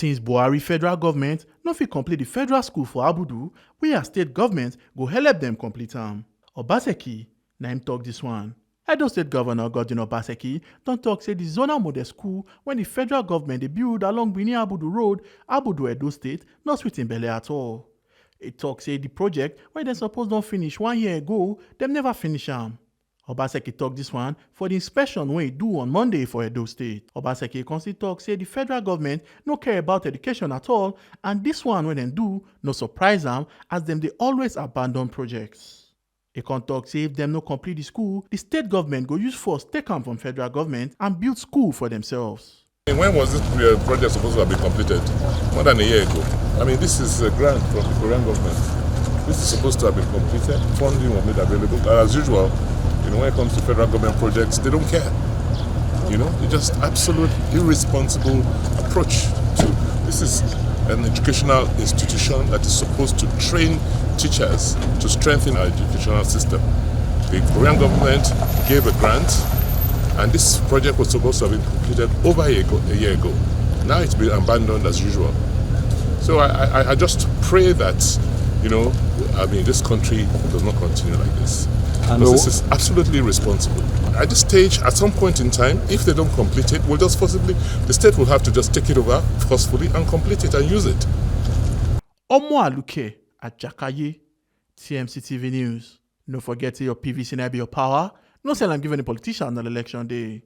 Since Buhari federal government no fit complete the federal school for Abudu, we as state government go help them complete am. Obaseki na him talk this one. Edo State Governor Godwin Obaseki don talk say the zonal model school when the federal government dey build along Benin Abudu Road, Abudu Edo State, no sweet in belle at all. He talk say the project wey dem suppose don finish 1 year ago, dem never finish am. Obaseki talk this one for the inspection wey he do on Monday for Edo State. Obaseki come still talk say the federal government no care about education at all, and this one wey dem do no surprise am as dem dey always abandon projects. He come talk say if dem no complete the school, the state government go use force take am from federal government and build school for themselves. When was this project supposed to have been completed? More than a year ago. I mean, this is a grant from the Korean government. This is supposed to have been completed. Funding was made available. As usual, when it comes to federal government projects, they don't care. It's just absolute irresponsible approach to this is an educational institution that is supposed to train teachers to strengthen our educational system. The Korean government gave a grant, and this project was supposed to have been completed over a year ago. Now it's been abandoned as usual. So I just pray that, this country does not continue like this. Because this is absolutely irresponsible. At this stage, at some point in time, if they don't complete it, the state will have to just take it over forcefully and complete it and use it. Omo Aluke at Jakaye, TMC TV News. No forget your PVC na be your power. No sell and give any politician on election day.